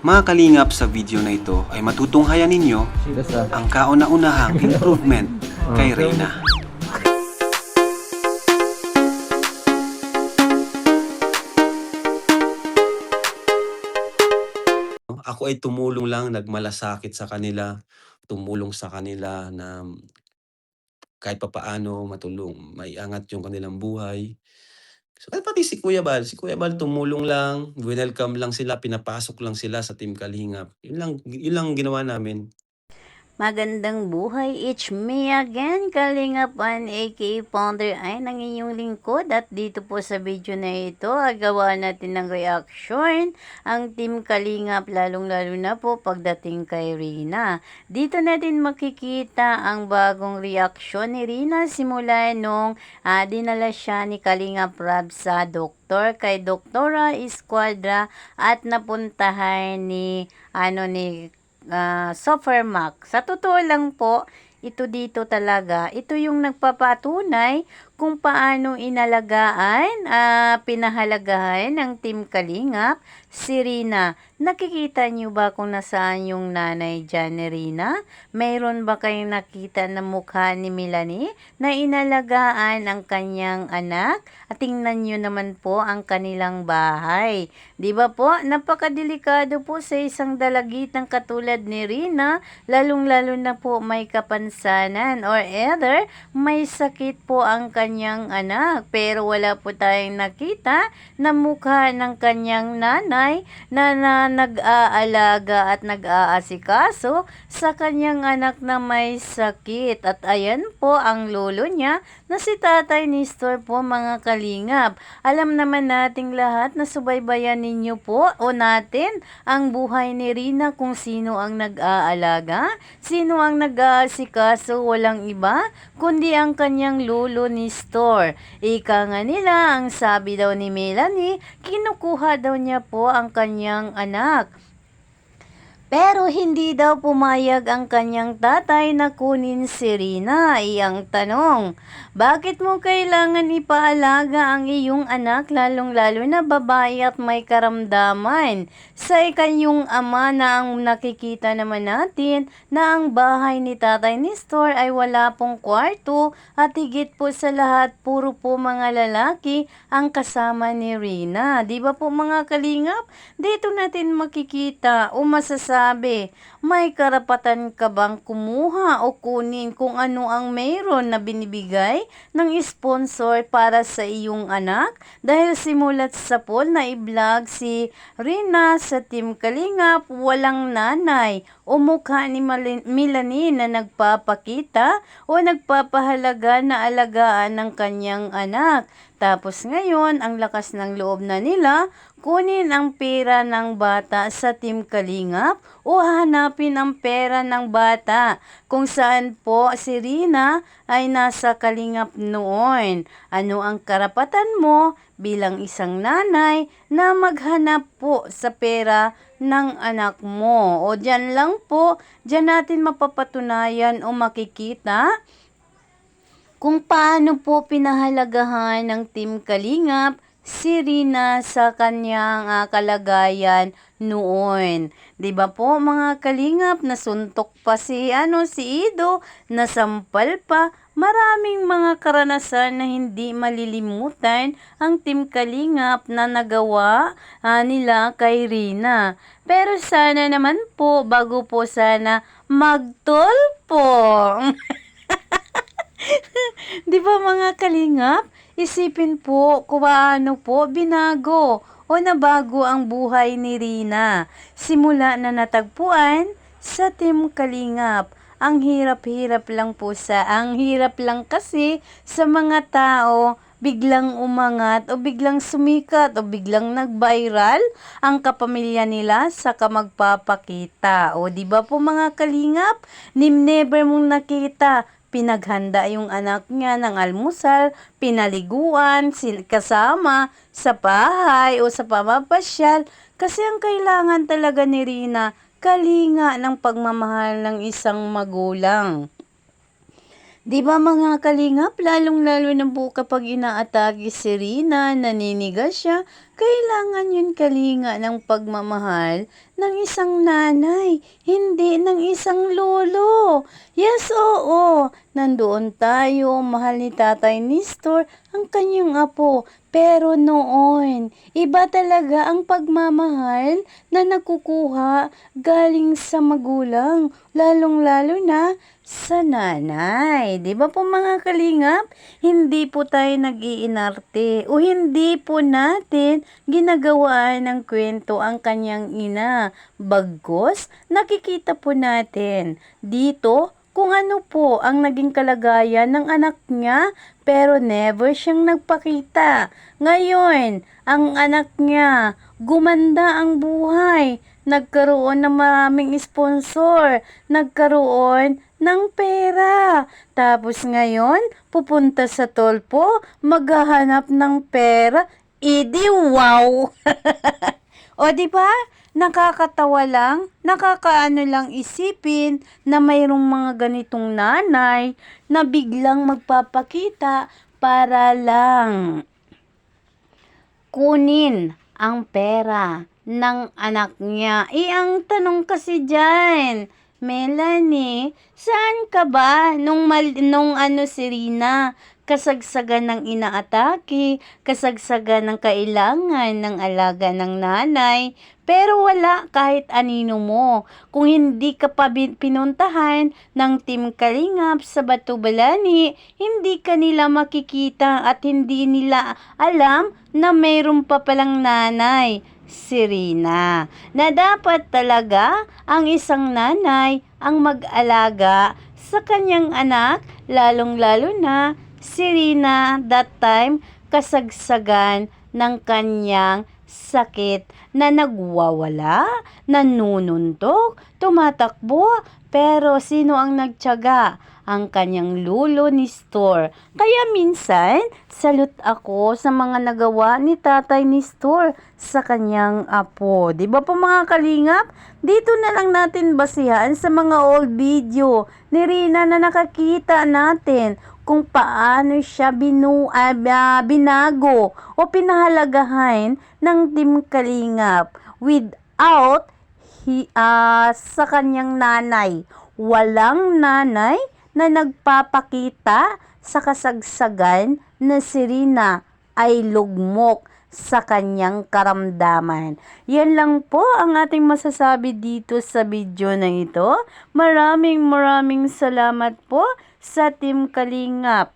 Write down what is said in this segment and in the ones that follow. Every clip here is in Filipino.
Mga kalingap, sa video na ito ay matutunghayan ninyo ang kauna-unahang improvement kay Reyna. Ako ay tumulong lang, nagmalasakit sa kanila, tumulong sa kanila na kahit papaano maiangat yung kanilang buhay. So, pati si Kuya Bal tumulong lang, welcome lang sila, pinapasok lang sila sa Team Kalingap. Yun lang ginawa namin. Magandang buhay, it's me again, Kalingap One, aka Founder ay ng inyong lingkod, at dito po sa video na ito, gawa natin ng reaction ang Team Kalingap, lalong-lalo na po pagdating kay Rina. Dito natin makikita ang bagong reaksyon ni Rina simula nung dinala siya ni Kalingap Rab sa doktor kay Doktora Escuadra at napuntahan ni Supermac. Sa totoo lang po, ito dito talaga, ito yung nagpapatunay kung paano inalagaan, pinahalagahan ng Team Kalingap si Rina. Nakikita niyo ba kung nasaan yung nanay dyan ni Rina? Mayroon ba kayong nakita na mukha ni Melanie na inalagaan ang kanyang anak? At tingnan niyo naman po ang kanilang bahay. Di ba po? Napakadelikado po sa isang dalagitang katulad ni Rina, lalong-lalo na po may kapansanan or either may sakit po ang kanyang anak. Pero wala po tayong nakita na mukha ng kanyang nanay na nag-aalaga at nag-aasikaso sa kanyang anak na may sakit. At ayan po ang lolo niya na si Tatay Nestor po, mga kalingap. Alam naman nating lahat na subaybayan ninyo po o natin ang buhay ni Rina, kung sino ang nag-aalaga, sino ang nag-aasikaso, walang iba kundi ang kanyang lolo Nestor. Ika nga nila, ang sabi daw ni Melanie, kinukuha daw niya po ang kanyang anak. Pero hindi daw pumayag ang kanyang tatay na kunin si Rina. Iyang tanong, bakit mo kailangan ipaalaga ang iyong anak, lalong-lalo na babae at may karamdaman? Sa ikanyong ama na ang nakikita naman natin na ang bahay ni Tatay Nestor ay wala pong kwarto at higit po sa lahat, puro po mga lalaki ang kasama ni Rina. Di ba po, mga kalingap? Dito natin makikita o masasabi, may karapatan ka bang kumuha o kunin kung ano ang mayroon na binibigay ng sponsor para sa iyong anak? Dahil simulat sa poll na i-vlog si Rina sa Team Kalingap, walang nanay o mukha ni Melanie na nagpapakita o nagpapahalaga na alagaan ng kanyang anak. Tapos ngayon, ang lakas ng loob na nila, kunin ang pera ng bata sa Team Kalingap o hanapin ang pera ng bata kung saan po si Rina ay nasa Kalingap noon. Ano ang karapatan mo bilang isang nanay na maghanap po sa pera ng anak mo? O dyan lang po, dyan natin mapapatunayan o makikita kung paano po pinahalagahan ng Team Kalingap si Rina sa kanyang kalagayan noon. 'Di ba po, mga kalingap, nasuntok pa si Ido, nasampal pa. Maraming mga karanasan na hindi malilimutan ang Team Kalingap na nagawa nila kay Rina. Pero sana naman po, bago po sana magtulpo. Di ba, mga kalingap? Isipin po kung paano po binago o nabago ang buhay ni Rina. Simula na natagpuan sa Team Kalingap. Ang hirap lang kasi sa mga tao biglang umangat o biglang sumikat o biglang nag-viral ang kapamilya nila sa magpapakita. O di ba po, mga kalingap? Never mong nakita pinaghanda yung anak niya ng almusal, pinaliguan, kasama sa bahay o sa pamapasyal, kasi ang kailangan talaga ni Rina, kalinga ng pagmamahal ng isang magulang. Di ba, mga kalingap, lalong-lalo na po kapag inaatake si Rina, naninigas siya, Kailangan yun kalinga ng pagmamahal ng isang nanay, hindi ng isang lolo. Yes, oo, nandoon tayo, mahal ni Tatay Nestor, ang kanyang apo. Pero noon, iba talaga ang pagmamahal na nakukuha galing sa magulang, lalong-lalo na sa nanay. Di ba po mga kalingap? Hindi po tayo nag-iinarte o hindi po natin ginagawa ng kwento ang kanyang ina. Bagkus, nakikita po natin dito kung ano po ang naging kalagayan ng anak niya pero never siyang nagpakita. Ngayon, ang anak niya, gumanda ang buhay. Nagkaroon ng maraming sponsor. Nagkaroon ng pera. Tapos ngayon, pupunta sa Tolpo, maghahanap ng pera. Idi wow! O di ba? Nakakatawa lang, nakakaano lang isipin na mayroong mga ganitong nanay na biglang magpapakita para lang kunin ang pera ng anak niya. Ang tanong kasi dyan, Melanie, saan ka ba nung si Rina? Kasagsagan ng inaatake, kasagsagan ng kailangan ng alaga ng nanay, pero wala kahit anino mo. Kung hindi ka pa pinuntahan ng Team Kalingap sa Batubalani, hindi ka nila makikita at hindi nila alam na mayroon pa palang nanay, si Rina. Na dapat talaga ang isang nanay ang mag-alaga sa kanyang anak, lalong-lalo na si Rina that time kasagsagan ng kanyang sakit na nagwawala, nanununtok, tumatakbo, pero sino ang nagtiyaga? Ang kanyang lulo ni Nestor. Kaya minsan, salute ako sa mga nagawa ni Tatay Nestor sa kanyang apo. Di ba po mga kalingap? Dito na lang natin basihan sa mga old video ni Rina na nakakita natin kung paano siya binago o pinahalagahan ng Team Kalingap without sa kanyang nanay. Walang nanay na nagpapakita sa kasagsagan na si Rina ay lugmok sa kanyang karamdaman. Yan lang po ang ating masasabi dito sa video na ito. Maraming salamat po sa Team Kalingap.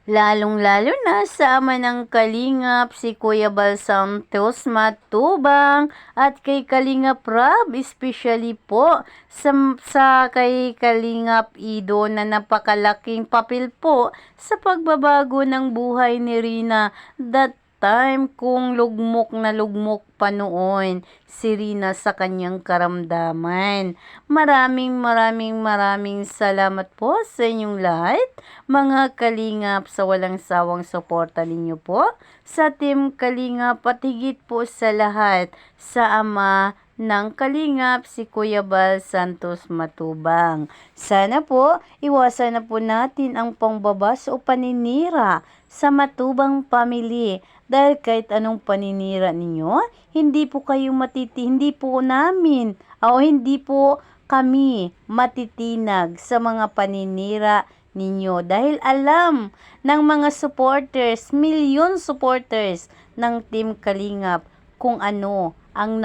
Lalong-lalo na sa ama ng Kalingap, si Kuya Bal Santos Matubang at kay Kalingap Rab, especially po sa kay Kalingap Ido na napakalaking papel po sa pagbabago ng buhay ni Rina that time kung lugmok na lugmok pa noon si Rina sa kanyang karamdaman. Maraming salamat po sa inyong lahat, mga Kalingap, sa walang sawang suporta ninyo po sa Team Kalingap at higit po sa lahat sa ama ng Kalingap, si Kuya Bal Santos Matubang. Sana po, iwasan na po natin ang pangbabas o paninira sa Matubang family. Dahil kahit anong paninira ninyo, hindi po namin o hindi po kami matitinag sa mga paninira ninyo. Dahil alam ng mga supporters, milyon supporters ng Team Kalingap kung ano ang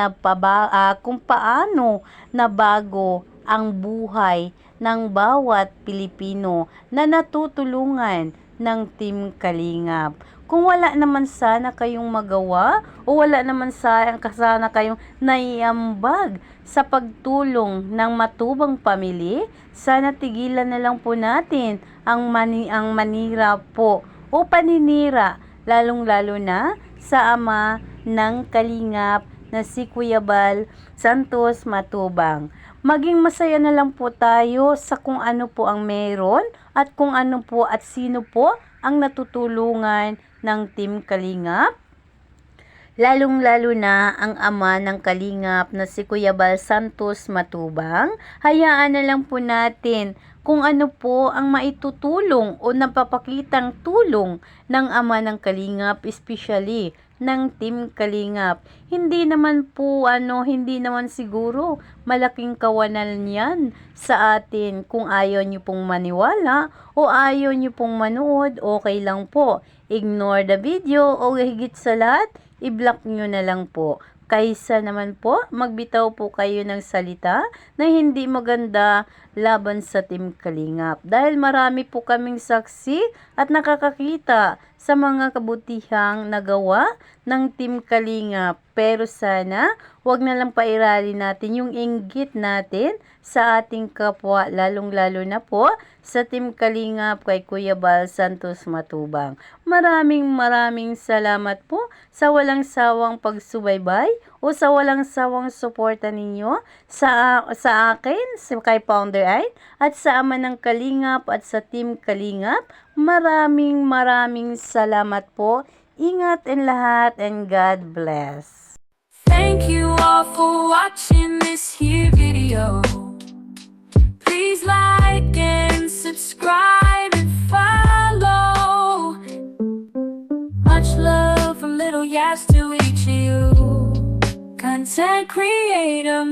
kung paano nabago ang buhay ng bawat Pilipino na natutulungan ng Team Kalingap. Kung wala naman sana kayong magawa o wala naman sana kayong naiambag sa pagtulong ng Matubang Family, sana tigilan na lang po natin ang manira po o paninira, lalong-lalo na sa ama ng Kalingap na si Kuya Bal Santos Matubang. Maging masaya na lang po tayo sa kung ano po ang meron at kung ano po at sino po ang natutulungan ng Team Kalingap. Lalong-lalo na ang ama ng Kalingap na si Kuya Bal Santos Matubang. Hayaan na lang po natin kung ano po ang maitutulong o napapakitang tulong ng ama ng Kalingap, especially ng Team Kalingap. Hindi naman siguro malaking kawalan yan sa atin. Kung ayaw nyo pong maniwala o ayaw nyo pong manood, okay lang po. Ignore the video o higit sa lahat, i-block nyo na lang po. Kaysa naman po, magbitaw po kayo ng salita na hindi maganda laban sa Team Kalingap. Dahil marami po kaming saksi at nakakakita sa mga kabutihang nagawa ng Team Kalingap. Pero sana, wag na lang pairali natin yung inggit natin sa ating kapwa, lalong-lalo na po sa Team Kalingap kay Kuya Bal Santos Matubang. Maraming salamat po sa walang sawang pagsubaybay o sa walang sawang suporta ninyo sa akin, kay Founder Aid, at sa Ama ng Kalingap at sa Team Kalingap. Maraming salamat po. Ingat in lahat and God bless. Thank you all for watching this here video. Please like and subscribe and follow. Much love from Little Yas to each of you. Content creator.